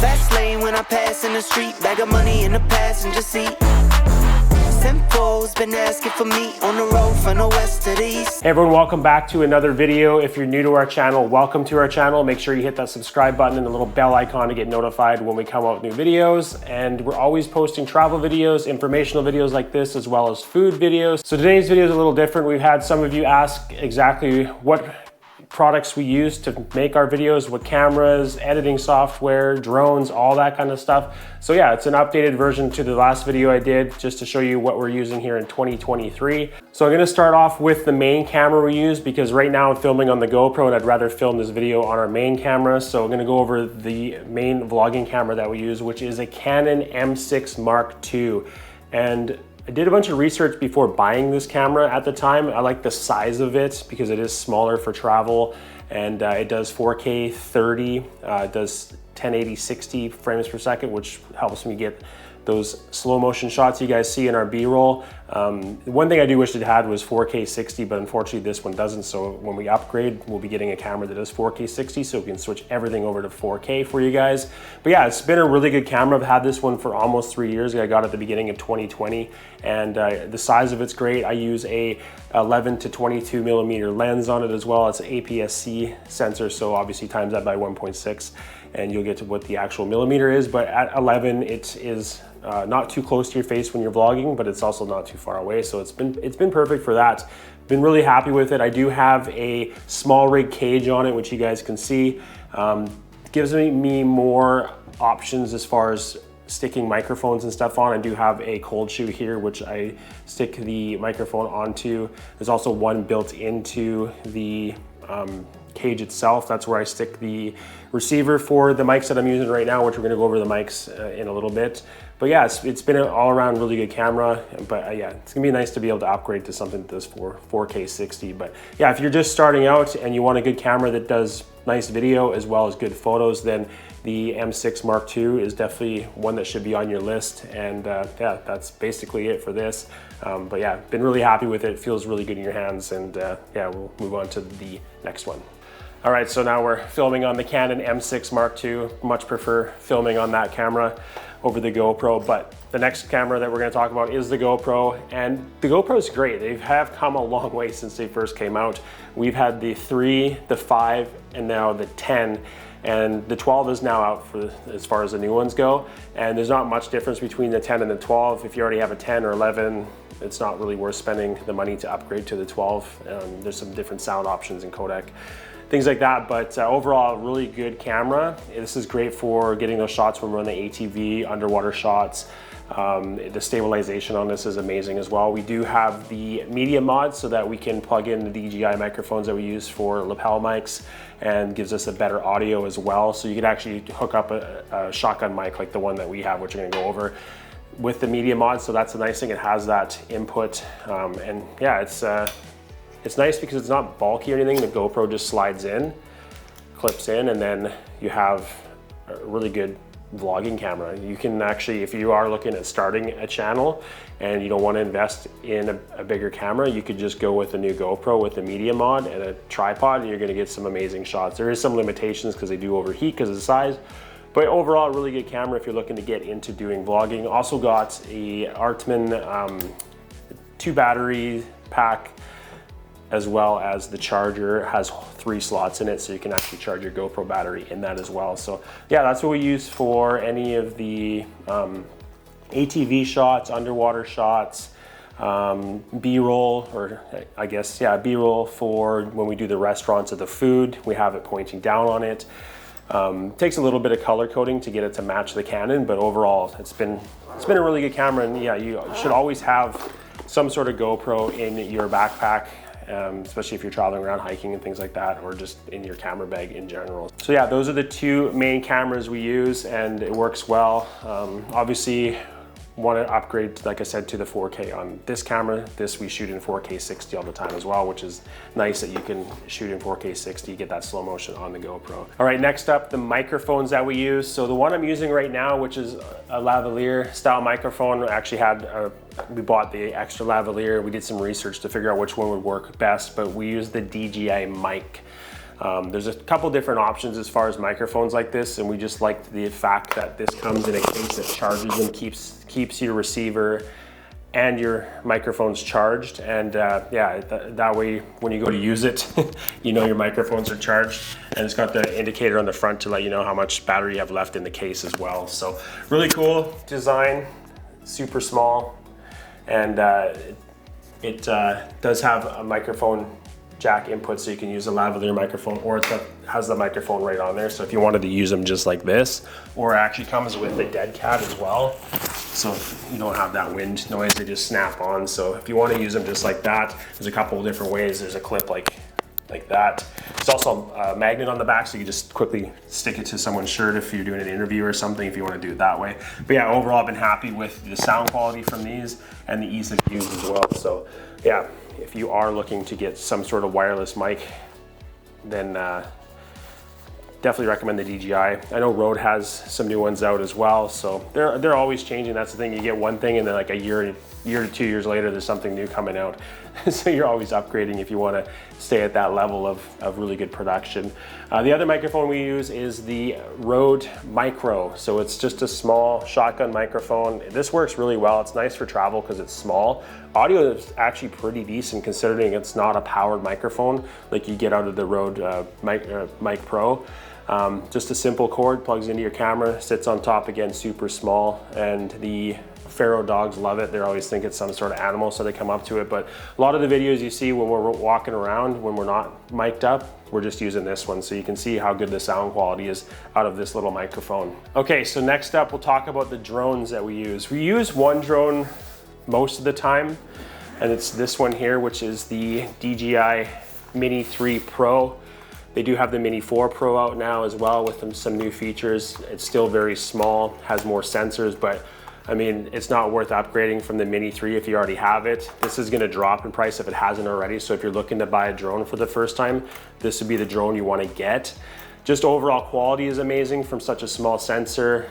Fast lane when I pass in the street, bag of money in the passenger seat. Simcoe's been asking for me on the road from the west to the east. Hey everyone, welcome back to another video. If you're new to our channel, welcome to our channel. Make sure you hit that subscribe button and the little bell icon to get notified when we come out with new videos. And we're always posting travel videos, informational videos like this, as well as food videos. So today's video is a little different. We've had some of you ask exactly what products we use to make our videos, what cameras, editing software, drones, all that kind of stuff. So yeah, it's an updated version to the last video I did just to show you what we're using here in 2023. So I'm gonna start off with the main camera we use because right now I'm filming on the GoPro and I'd rather film this video on our main camera. So I'm gonna go over the main vlogging camera that we use, which is a Canon M6 Mark II. And I did a bunch of research before buying this camera at the time. I like the size of it because it is smaller for travel and it does 4K 30, it does 1080 60 frames per second, which helps me get those slow motion shots you guys see in our B-roll. One thing I do wish it had was 4K 60, but unfortunately this one doesn't. So when we upgrade, we'll be getting a camera that does 4K 60, so we can switch everything over to 4K for you guys. But yeah, it's been a really good camera. I've had this one for almost 3 years. I got it at the beginning of 2020, and the size of it's great. I use a 11 to 22 millimeter lens on it as well. It's an APS-C sensor, so obviously times that by 1.6, and you'll get to what the actual millimeter is. But at 11, it is not too close to your face when you're vlogging, but it's also not too far away. So it's been perfect for that. Been really happy with it. I do have a small rig cage on it, which you guys can see. Gives me more options as far as sticking microphones and stuff on. I do have a cold shoe here, which I stick the microphone onto. There's also one built into the cage itself. That's where I stick the receiver for the mics that I'm using right now, which we're gonna go over the mics in a little bit. But yeah, it's been an all around really good camera, but yeah, it's gonna be nice to be able to upgrade to something that does 4K 60. But yeah, if you're just starting out and you want a good camera that does nice video as well as good photos, then the M6 Mark II is definitely one that should be on your list. And yeah, that's basically it for this. But yeah, been really happy with it. It feels really good in your hands. And yeah, we'll move on to the next one. All right, so now we're filming on the Canon M6 Mark II. Much prefer filming on that camera over the GoPro, but the next camera that we're gonna talk about is the GoPro, and the GoPro is great. They have come a long way since they first came out. We've had the 3, the 5, and now the 10, and the 12 is now out for as far as the new ones go, and there's not much difference between the 10 and the 12. If you already have a 10 or 11, it's not really worth spending the money to upgrade to the 12. There's some different sound options and codec, things like that, but overall, really good camera. This is great for getting those shots when we're on the ATV, underwater shots. The stabilization on this is amazing as well. We do have the media mod so that we can plug in the DJI microphones that we use for lapel mics, and gives us a better audio as well. So you could actually hook up a shotgun mic like the one that we have, which we're gonna go over, with the media mod. So that's a nice thing. It has that input, and yeah, it's nice because it's not bulky or anything. The GoPro just slides in, clips in, and then you have a really good vlogging camera. You can actually, if you are looking at starting a channel and you don't want to invest in a bigger camera, you could just go with the new GoPro with the media mod and a tripod, and you're going to get some amazing shots. There is some limitations because they do overheat because of the size, but overall, really good camera if you're looking to get into doing vlogging. Also got a Artman 2 battery pack, as well as the charger. It has 3 slots in it, so you can actually charge your GoPro battery in that as well. So yeah, that's what we use for any of the ATV shots, underwater shots, B-roll, or I guess, yeah, B-roll for when we do the restaurants or the food. We have it pointing down on it. Takes a little bit of color coding to get it to match the Canon, but overall, it's been a really good camera. And yeah, you should always have some sort of GoPro in your backpack, especially if you're traveling around hiking and things like that, or just in your camera bag in general. So yeah, those are the 2 main cameras we use, and it works well. Obviously, want to upgrade, like I said, to the 4K on this camera. This we shoot in 4K 60 all the time as well, which is nice that you can shoot in 4K 60, get that slow motion on the GoPro. All right, next up, the microphones that we use. So the one I'm using right now, which is a lavalier style microphone, actually we bought the extra lavalier. We did some research to figure out which one would work best, but we use the DJI Mic. There's a couple different options as far as microphones like this, and we just like the fact that this comes in a case that charges them, keeps your receiver and your microphones charged, and yeah, that way when you go to use it, you know your microphones are charged, and it's got the indicator on the front to let you know how much battery you have left in the case as well. So really cool design, super small, and it does have a microphone jack input, so you can use a lavalier microphone, or it has the microphone right on there. So if you wanted to use them just like this, or it actually comes with a dead cat as well, so you don't have that wind noise, they just snap on. So if you want to use them just like that, there's a couple of different ways. There's a clip like that. There's also a magnet on the back, so you can just quickly stick it to someone's shirt if you're doing an interview or something, if you want to do it that way. But yeah, overall I've been happy with the sound quality from these and the ease of use as well. So yeah, if you are looking to get some sort of wireless mic, then definitely recommend the DJI. I know Rode has some new ones out as well, so they're always changing. That's the thing, you get one thing and then like a year to 2 years later there's something new coming out. So you're always upgrading if you want to stay at that level of really good production. The other microphone we use is the Rode Micro. So it's just a small shotgun microphone. This works really well. It's nice for travel because it's small. Audio is actually pretty decent considering it's not a powered microphone like you get out of the Rode Mic Pro. Just a simple cord, plugs into your camera, sits on top, again, super small, and the Pharaoh dogs love it. They always think it's some sort of animal, so they come up to it. But a lot of the videos you see when we're walking around, when we're not mic'd up, we're just using this one. So you can see how good the sound quality is out of this little microphone. Okay, so next up, we'll talk about the drones that we use. We use one drone most of the time, and it's this one here, which is the DJI Mini 3 Pro. They do have the Mini 4 Pro out now as well with some new features. It's still very small, has more sensors, but I mean, it's not worth upgrading from the Mini 3 if you already have it. This is gonna drop in price if it hasn't already. So if you're looking to buy a drone for the first time, this would be the drone you wanna get. Just overall quality is amazing from such a small sensor.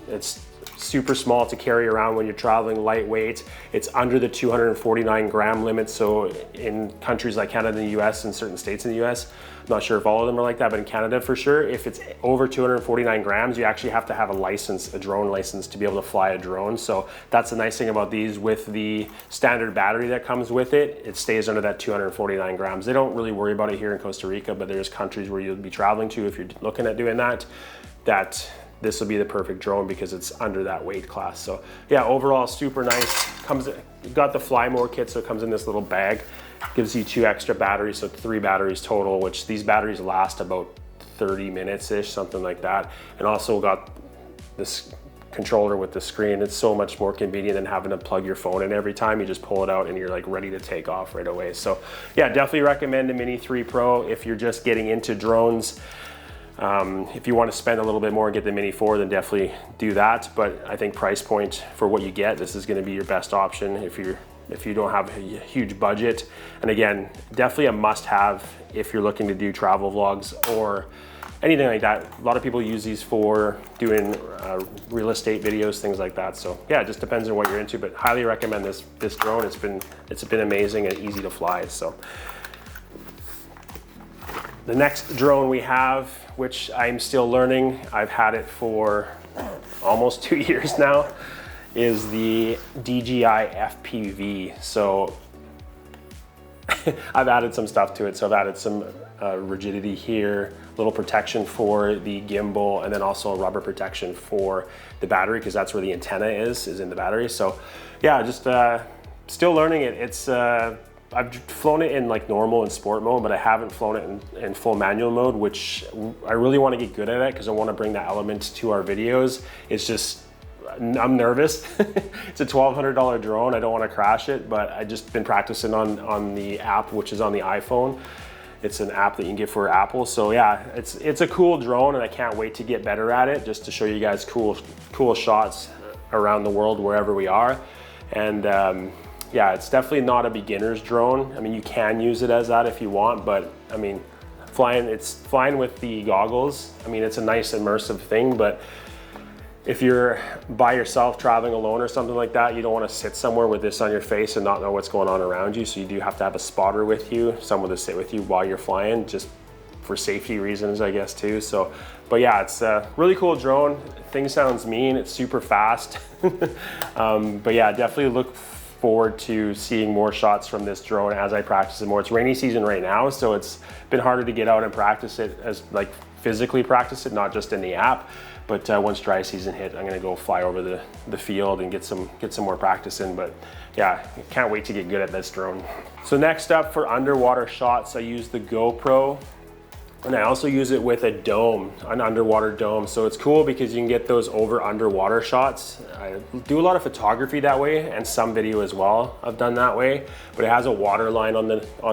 It's super small to carry around when you're traveling, lightweight. It's under the 249 gram limit. So in countries like Canada and the US and certain states in the US, I'm not sure if all of them are like that, but in Canada for sure, if it's over 249 grams, you actually have to have a license, a drone license, to be able to fly a drone. So that's the nice thing about these. With the standard battery that comes with it, it stays under that 249 grams. They don't really worry about it here in Costa Rica, but there's countries where you'll be traveling to if you're looking at doing that, this will be the perfect drone because it's under that weight class. So yeah, overall super nice. Got the Fly More kit, so it comes in this little bag. Gives you 2 extra batteries, so 3 batteries total, which these batteries last about 30 minutes-ish, something like that. And also got this controller with the screen. It's so much more convenient than having to plug your phone in every time. You just pull it out and you're like ready to take off right away. So yeah, definitely recommend the Mini 3 Pro if you're just getting into drones. If you want to spend a little bit more and get the Mini 4, then definitely do that. But I think price point for what you get, this is going to be your best option if you don't have a huge budget. And again, definitely a must-have if you're looking to do travel vlogs or anything like that. A lot of people use these for doing real estate videos, things like that. So yeah, it just depends on what you're into, but highly recommend this drone. It's been amazing and easy to fly. So the next drone we have, which I'm still learning, I've had it for almost 2 years now, is the DJI FPV. So I've added some stuff to it. So I've added some rigidity here, little protection for the gimbal, and then also a rubber protection for the battery, because that's where the antenna is in the battery. So yeah, just still learning it. I've flown it in like normal and sport mode, but I haven't flown it in full manual mode, which I really want to get good at it because I want to bring that element to our videos. It's just, I'm nervous. It's a $1,200 drone. I don't want to crash it, but I just been practicing on the app, which is on the iPhone. It's an app that you can get for Apple. So yeah, it's a cool drone, and I can't wait to get better at it, just to show you guys cool shots around the world wherever we are. And yeah, it's definitely not a beginner's drone. I mean, you can use it as that if you want, but I mean, it's flying with the goggles. I mean, it's a nice immersive thing, but if you're by yourself traveling alone or something like that, you don't want to sit somewhere with this on your face and not know what's going on around you. So you do have to have a spotter with you, someone to sit with you while you're flying. Just for safety reasons, I guess, too. So, but yeah, it's a really cool drone. Thing sounds mean, it's super fast. But yeah, definitely look forward to seeing more shots from this drone as I practice it more. It's rainy season right now, so it's been harder to get out and practice it, as like physically practice it, not just in the app. But once dry season hit, I'm gonna go fly over the field and get some more practice in. But yeah, can't wait to get good at this drone. So next up, for underwater shots, I use the GoPro. And I also use it with a dome, an underwater dome. So it's cool because you can get those over underwater shots. I do a lot of photography that way, and some video as well I've done that way. But it has a water line on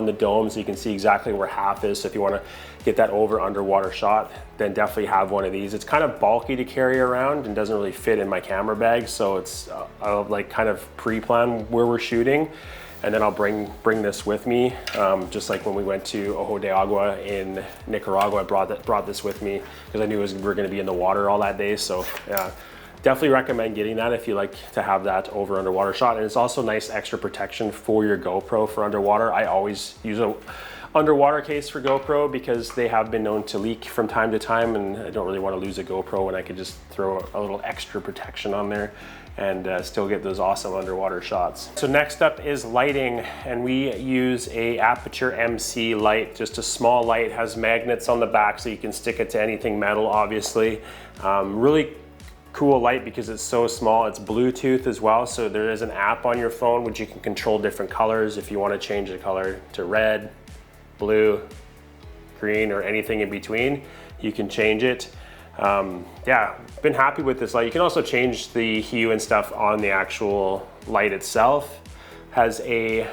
the dome, so you can see exactly where half is. So if you want to get that over underwater shot, then definitely have one of these. It's kind of bulky to carry around and doesn't really fit in my camera bag. So it's I'll like kind of pre-plan where we're shooting. And then I'll bring this with me, just like when we went to Ojo de Agua in Nicaragua. I brought this with me because I knew we were going to be in the water all that day. So yeah, definitely recommend getting that if you like to have that over underwater shot. And it's also nice extra protection for your GoPro for underwater. I always use a underwater case for GoPro because they have been known to leak from time to time, and I don't really want to lose a GoPro when I could just throw a little extra protection on there and still get those awesome underwater shots. So next up is lighting, and we use a Aputure MC light, just a small light, has magnets on the back so you can stick it to anything metal, obviously. Really cool light because it's so small. It's Bluetooth as well, so there is an app on your phone which you can control different colors. If you want to change the color to red, blue, green, or anything in between, you can change it. Yeah, been happy with this light. You can also change the hue and stuff on the actual light itself. Has a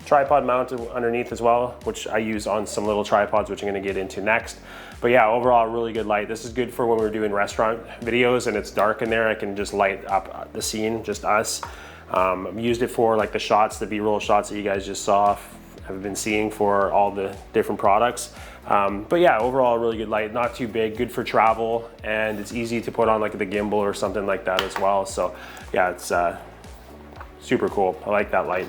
tripod mounted underneath as well, which I use on some little tripods, which I'm going to get into next. But yeah, overall, really good light. This is good for when we're doing restaurant videos and it's dark in there. I can just light up the scene, just us. I've used it for like the shots, the B-roll shots that you guys just saw, have been seeing for all the different products. But yeah, overall, really good light, not too big, good for travel, and it's easy to put on like the gimbal or something like that as well. So yeah, it's super cool. I like that light.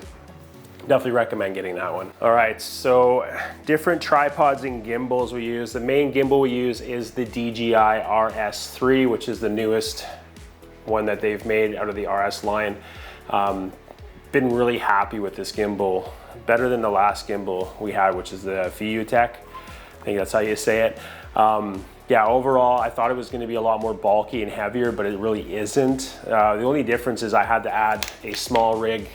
Definitely recommend getting that one. All right, so different tripods and gimbals we use. The main gimbal we use is the DJI RS3, which is the newest one that they've made out of the RS line. Been really happy with this gimbal. Better than the last gimbal we had, which is the VUTech. I think that's how you say it. Yeah, overall, I thought it was going to be a lot more bulky and heavier, but it really isn't. The only difference is I had to add a small rig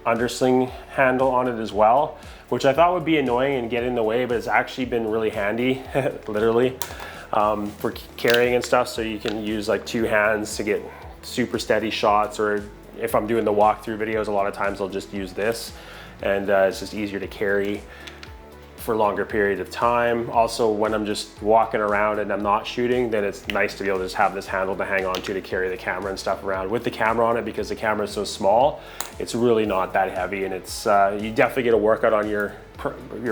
undersling handle on it as well, which I thought would be annoying and get in the way, but it's actually been really handy, literally, for carrying and stuff. So you can use like two hands to get super steady shots, or if I'm doing the walkthrough videos, a lot of times I'll just use this, and it's just easier to carry for longer periods of time. Also, when I'm just walking around and I'm not shooting, then it's nice to be able to just have this handle to hang on to carry the camera and stuff around. With the camera on it, because the camera is so small, it's really not that heavy, and it's you definitely get a workout on your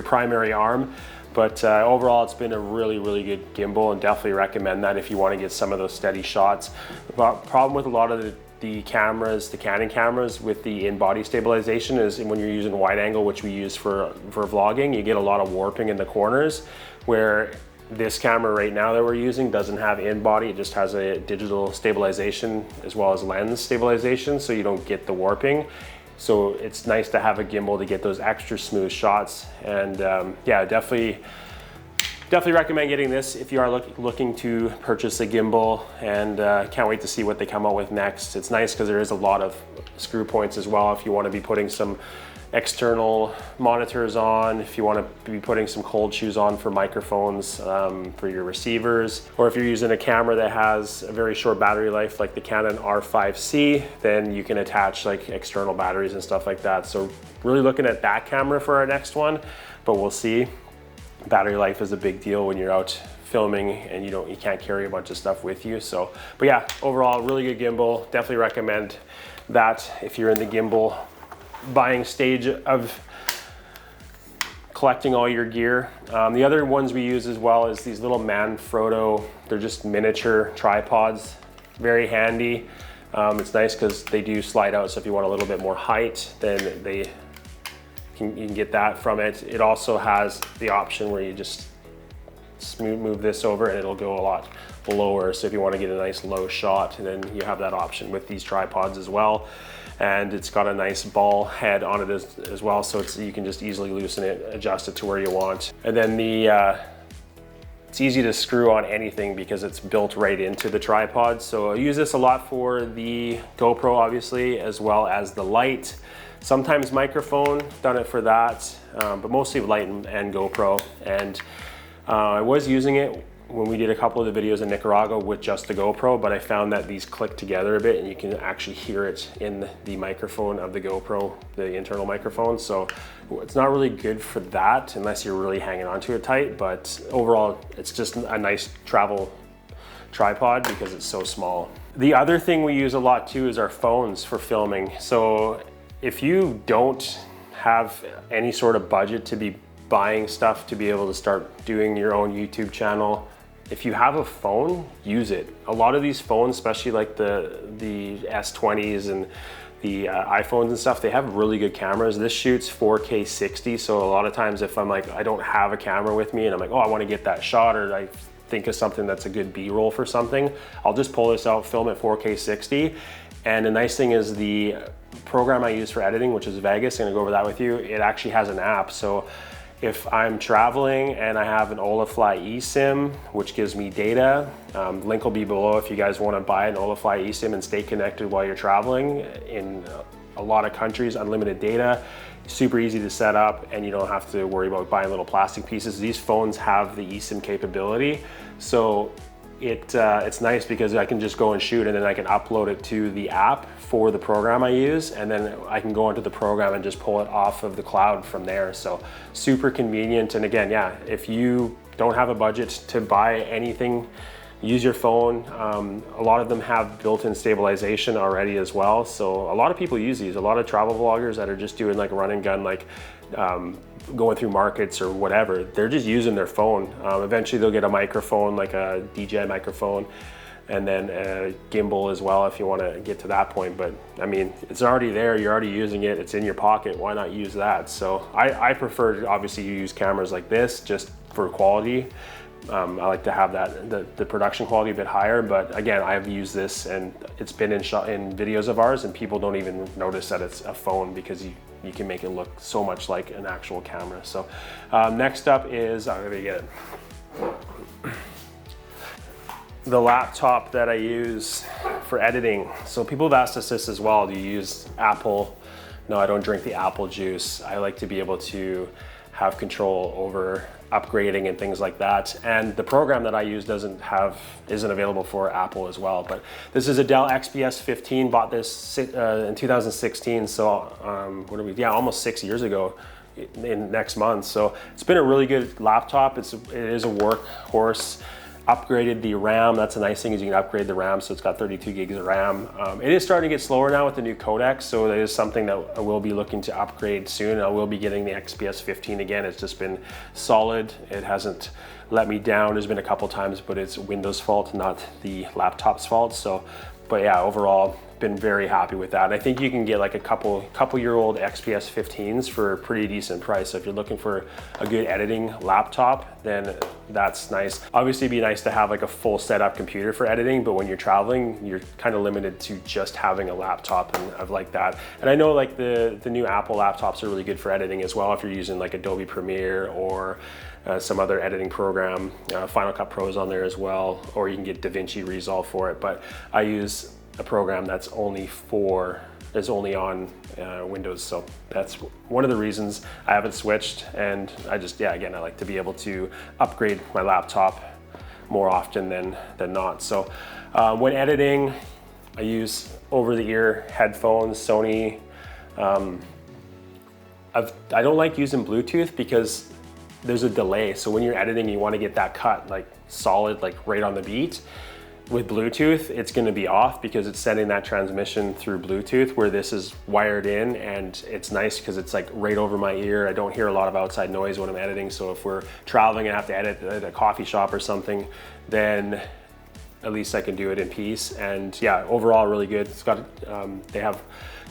primary arm. But overall, it's been a really good gimbal, and definitely recommend that if you want to get some of those steady shots. The problem with a lot of the cameras, the Canon cameras with the in-body stabilization is when you're using wide angle, which we use for vlogging, you get a lot of warping in the corners, where this camera right now that we're using doesn't have in-body. It just has a digital stabilization as well as lens stabilization, so you don't get the warping. So it's nice to have a gimbal to get those extra smooth shots. And yeah, definitely recommend getting this if you are looking to purchase a gimbal, and can't wait to see what they come out with next. It's nice because there is a lot of screw points as well if you want to be putting some external monitors on, if you want to be putting some cold shoes on for microphones, for your receivers, or if you're using a camera that has a very short battery life like the Canon R5C, then you can attach like external batteries and stuff like that. So really looking at that camera for our next one, but we'll see. Battery life is a big deal when you're out filming and you can't carry a bunch of stuff with you. So, but yeah, overall, really good gimbal. Definitely recommend that if you're in the gimbal buying stage of collecting all your gear. The other ones we use as well is these little Manfoto. They're just miniature tripods, very handy. It's nice because they do slide out, so if you want a little bit more height, then you can get that from it. It also has the option where you just move this over and it'll go a lot lower. So if you want to get a nice low shot, then you have that option with these tripods as well. And it's got a nice ball head on it as well, so you can just easily loosen it, adjust it to where you want. And then it's easy to screw on anything because it's built right into the tripod. So I use this a lot for the GoPro, obviously, as well as the light. Sometimes microphone, done it for that, but mostly light and GoPro. And I was using it when we did a couple of the videos in Nicaragua with just the GoPro, but I found that these click together a bit and you can actually hear it in the microphone of the GoPro, the internal microphone. So it's not really good for that unless you're really hanging onto it tight, but overall it's just a nice travel tripod because it's so small. The other thing we use a lot too is our phones for filming. So if you don't have any sort of budget to be buying stuff to be able to start doing your own YouTube channel, if you have a phone, use it. A lot of these phones, especially like the S20s and the iPhones and stuff, they have really good cameras. This shoots 4K 60, so a lot of times if I'm like, I don't have a camera with me and I'm like, oh, I want to get that shot, or I think of something that's a good B-roll for something, I'll just pull this out, film at 4K 60. And the nice thing is the program I use for editing, which is Vegas, I'm gonna go over that with you, it actually has an app. So if I'm traveling and I have an Holafly eSIM, which gives me data, link will be below if you guys want to buy an Holafly eSIM and stay connected while you're traveling. In a lot of countries, unlimited data, super easy to set up, and you don't have to worry about buying little plastic pieces. These phones have the eSIM capability, so it's nice because I can just go and shoot and then I can upload it to the app for the program I use, and then I can go into the program and just pull it off of the cloud from there. So super convenient. And again, yeah, if you don't have a budget to buy anything, use your phone. A lot of them have built-in stabilization already as well. So a lot of people use these. A lot of travel vloggers that are just doing like a run and gun, like going through markets or whatever, they're just using their phone. Eventually they'll get a microphone, like a DJI microphone, and then a gimbal as well if you want to get to that point. But I mean, it's already there, you're already using it, it's in your pocket, why not use that? So I prefer, obviously, you use cameras like this just for quality. I like to have that the production quality a bit higher, but again, I've used this and it's been in videos of ours, and people don't even notice that it's a phone because you can make it look so much like an actual camera. So next up is, I'm gonna get it, the laptop that I use for editing. So people have asked us this as well, do you use Apple? No, I don't drink the apple juice. I like to be able to have control over upgrading and things like that. And the program that I use isn't available for Apple as well. But this is a Dell XPS 15, bought this in 2016. So almost 6 years ago in next month. So it's been a really good laptop. It is a workhorse. Upgraded the RAM. That's a nice thing, is you can upgrade the RAM, so it's got 32 gigs of RAM. It is starting to get slower now with the new codecs, so that is something that I will be looking to upgrade soon. I will be getting the XPS 15 again. It's just been solid. It hasn't let me down. There's been a couple times, but it's Windows fault, not the laptop's fault. So, but yeah, overall, been very happy with that. I think you can get like a couple-year-old XPS 15s for a pretty decent price. So if you're looking for a good editing laptop, then that's nice. Obviously, it'd be nice to have like a full setup computer for editing, but when you're traveling, you're kind of limited to just having a laptop, and I've like that. And I know like the new Apple laptops are really good for editing as well if you're using like Adobe Premiere or some other editing program. Final Cut Pro's on there as well, or you can get DaVinci Resolve for it. But I use a program that's only on Windows, so that's one of the reasons I haven't switched. And I like to be able to upgrade my laptop more often than not. So when editing, I use over-the-ear headphones, Sony. I don't like using Bluetooth because there's a delay. So when you're editing, you want to get that cut like solid, like right on the beat. With Bluetooth, it's going to be off because it's sending that transmission through Bluetooth, where this is wired in, and it's nice because it's like right over my ear. I don't hear a lot of outside noise when I'm editing. So if we're traveling and have to edit at a coffee shop or something, then at least I can do it in peace. And yeah, overall really good. It's got, they have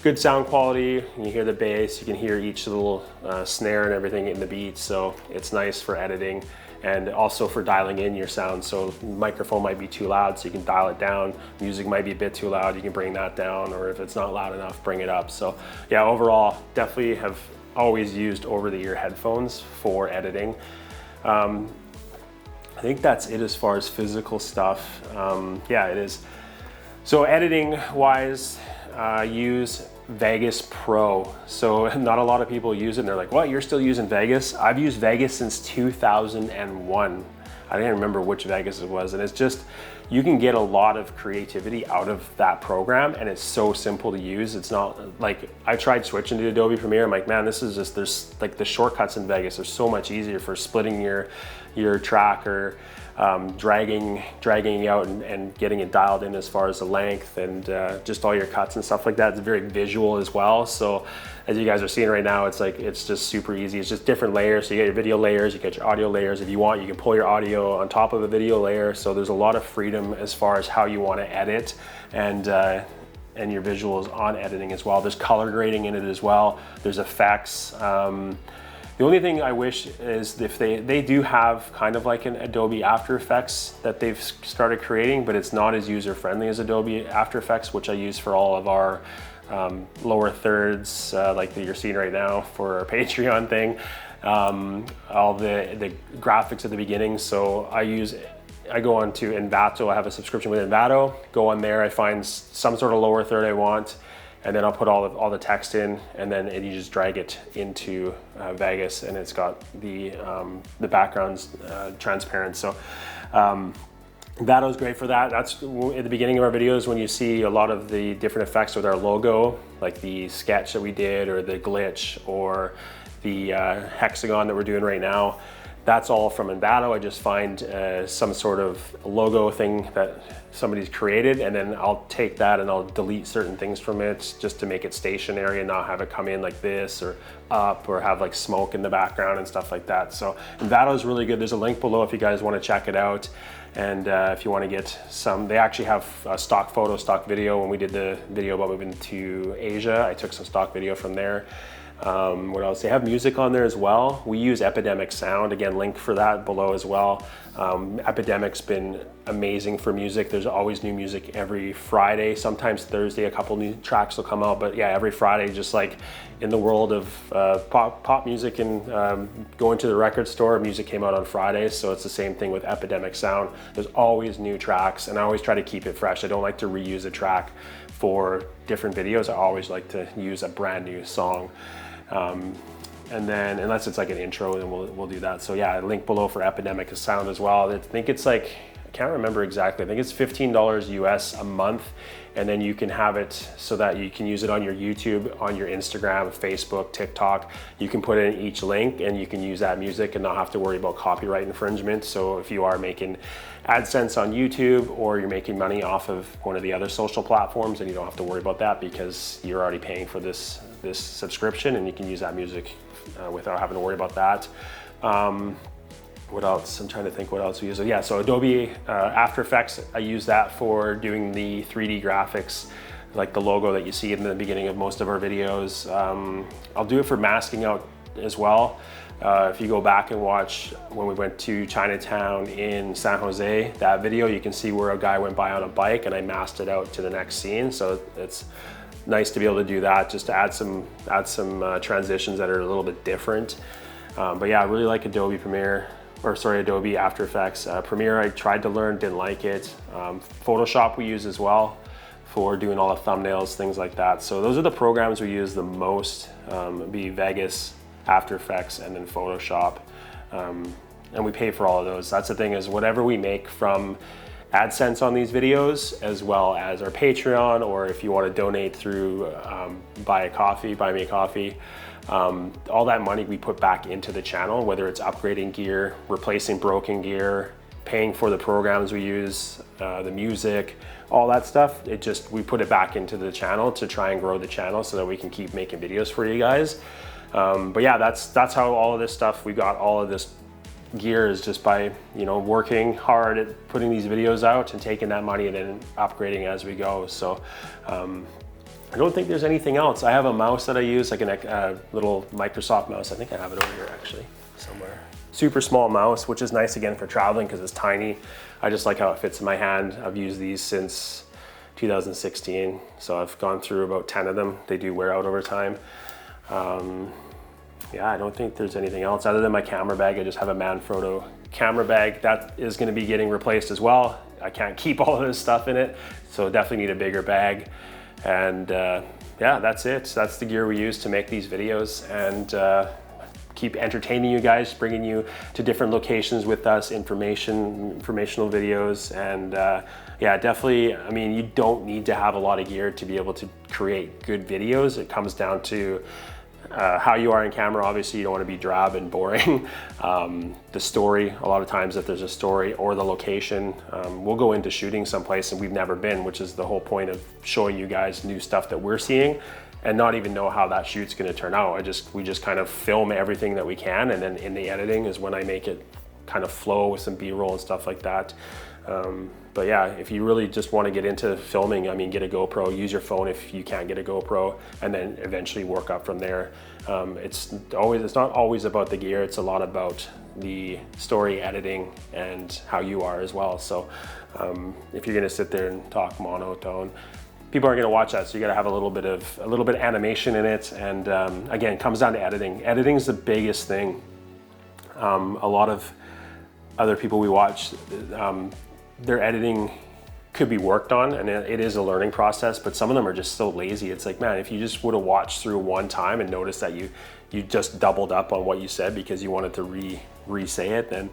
good sound quality. You hear the bass, you can hear each little snare and everything in the beat. So it's nice for editing. and also for dialing in your sound. So microphone might be too loud, so you can dial it down. Music might be a bit too loud, you can bring that down, or if it's not loud enough, bring it up. So yeah, overall, definitely have always used over-the-ear headphones for editing. I think that's it as far as physical stuff. Yeah, it is. So editing wise, use Vegas Pro. So not a lot of people use it and they're like, what, you're still using Vegas? I've used Vegas since 2001. I didn't remember which Vegas it was. And it's just, you can get a lot of creativity out of that program, and it's so simple to use. It's not like, I tried switching to Adobe Premiere. I'm like, man, this is just, there's like the shortcuts in Vegas are so much easier for splitting your track, or dragging out and getting it dialed in as far as the length, and just all your cuts and stuff like that. It's very visual as well. So as you guys are seeing right now, it's like, it's just super easy. It's just different layers. So you get your video layers, you get your audio layers. If you want, you can pull your audio on top of a video layer. So there's a lot of freedom as far as how you want to edit, and your visuals on editing as well. There's color grading in it as well. There's effects. The only thing I wish is if they do have kind of like an Adobe After Effects that they've started creating, but it's not as user-friendly as Adobe After Effects, which I use for all of our lower thirds, like that you're seeing right now for our Patreon thing. All the graphics at the beginning. So I go on to Envato. I have a subscription with Envato. Go on there, I find some sort of lower third I want, and then I'll put all the text in, and then you just drag it into Vegas, and it's got the background's transparent. So that was great for that. That's at the beginning of our videos when you see a lot of the different effects with our logo, like the sketch that we did, or the glitch, or the hexagon that we're doing right now. That's all from Envato. I just find some sort of logo thing that somebody's created, and then I'll take that and I'll delete certain things from it just to make it stationary and not have it come in like this or up, or have like smoke in the background and stuff like that. So Envato is really good. There's a link below if you guys want to check it out. And if you want to get some, they actually have stock photo, stock video. When we did the video about moving to Asia, I took some stock video from there. What else? They have music on there as well. We use Epidemic sound. Again, link for that below as well. Epidemic's been amazing for music. There's always new music every Friday. Sometimes Thursday, a couple new tracks will come out. But yeah, every Friday, just like in the world of pop music and going to the record store, music came out on Fridays. So it's the same thing with Epidemic sound. There's always new tracks, and I always try to keep it fresh. I don't like to reuse a track for different videos. I always like to use a brand new song. And then, unless it's like an intro, then we'll do that. So yeah, link below for Epidemic sound as well. I think it's like, I can't remember exactly. I think it's $15 US a month. And then you can have it so that you can use it on your YouTube, on your Instagram, Facebook, TikTok. You can put in each link and you can use that music and not have to worry about copyright infringement. So if you are making AdSense on YouTube, or you're making money off of one of the other social platforms, then you don't have to worry about that because you're already paying for this subscription, and you can use that music without having to worry about that. What else? I'm trying to think what else we use. Yeah, so Adobe After Effects, I use that for doing the 3D graphics, like the logo that you see in the beginning of most of our videos. I'll do it for masking out as well. If you go back and watch when we went to Chinatown in San Jose, that video, you can see where a guy went by on a bike and I masked it out to the next scene. So it's nice to be able to do that, just to add some transitions that are a little bit different. But yeah, I really like Adobe After Effects. Premiere I tried to learn, didn't like it. Photoshop we use as well for doing all the thumbnails, things like that. So those are the programs we use the most, be Vegas, After Effects, and then Photoshop. And we pay for all of those. That's the thing, is whatever we make from AdSense on these videos, as well as our Patreon, or if you want to donate through buy me a coffee, all that money we put back into the channel, whether it's upgrading gear, replacing broken gear, paying for the programs we use, the music, all that stuff. We put it back into the channel to try and grow the channel so that we can keep making videos for you guys. But yeah, that's how all of this stuff, we got all of this gear, is just by working hard at putting these videos out and taking that money and then upgrading as we go. So I don't think there's anything else. I have a mouse that I use, like a little Microsoft mouse. I think I have it over here actually somewhere. super small mouse, which is nice again for traveling because it's tiny. I just like how it fits in my hand. I've used these since 2016, so I've gone through about 10 of them. They do wear out over time. Yeah, I don't think there's anything else other than my camera bag. I just have a Manfoto camera bag that is going to be getting replaced as well. I can't keep all of this stuff in it, so definitely need a bigger bag. And yeah, that's it. That's the gear we use to make these videos and keep entertaining you guys, bringing you to different locations with us, informational videos. And yeah, definitely, I mean, you don't need to have a lot of gear to be able to create good videos. It comes down to how you are in camera. Obviously, you don't want to be drab and boring. The story, a lot of times if there's a story, or the location. We'll go into shooting someplace and we've never been, which is the whole point of showing you guys new stuff that we're seeing and not even know how that shoot's going to turn out. We just kind of film everything that we can, and then in the editing is when I make it kind of flow with some B-roll and stuff like that. But yeah, if you really just want to get into filming, I mean, get a GoPro, use your phone if you can't get a GoPro, and then eventually work up from there. It's not always about the gear, it's a lot about the story editing and how you are as well. So if you're gonna sit there and talk monotone, people aren't gonna watch that, so you gotta have a little bit of animation in it. And again, it comes down to editing. Editing is the biggest thing. A lot of other people we watch, their editing could be worked on, and it is a learning process, but some of them are just so lazy. It's like, man, if you just would have watched through one time and noticed that you just doubled up on what you said because you wanted to re-say it, then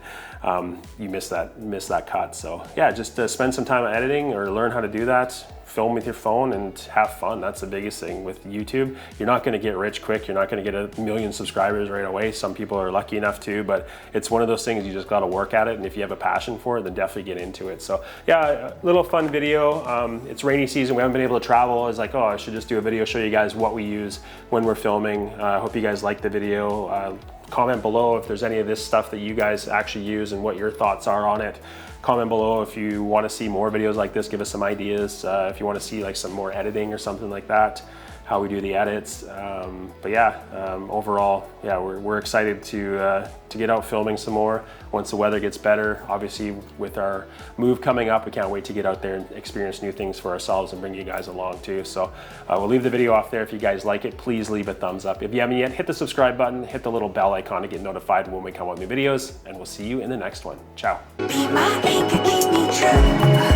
you missed that cut. So yeah, just spend some time editing or learn how to do that. Film with your phone and have fun. That's the biggest thing with YouTube. You're not going to get rich quick. You're not going to get 1 million subscribers right away. Some people are lucky enough to, but it's one of those things you just got to work at it. And if you have a passion for it, then definitely get into it. So yeah, a little fun video. It's rainy season. We haven't been able to travel. I was like, oh, I should just do a video, show you guys what we use when we're filming. I hope you guys like the video. Comment below if there's any of this stuff that you guys actually use and what your thoughts are on it. Comment below if you want to see more videos like this. Give us some ideas. If you want to see like some more editing or something like that, how we do the edits. But yeah, overall, yeah, we're excited to get out filming some more once the weather gets better. Obviously, with our move coming up, we can't wait to get out there and experience new things for ourselves and bring you guys along too. So we'll leave the video off there. If you guys like it, please leave a thumbs up. If you haven't yet, hit the subscribe button, hit the little bell icon to get notified when we come out with new videos, and we'll see you in the next one. Ciao. Be my anchor, keep me true.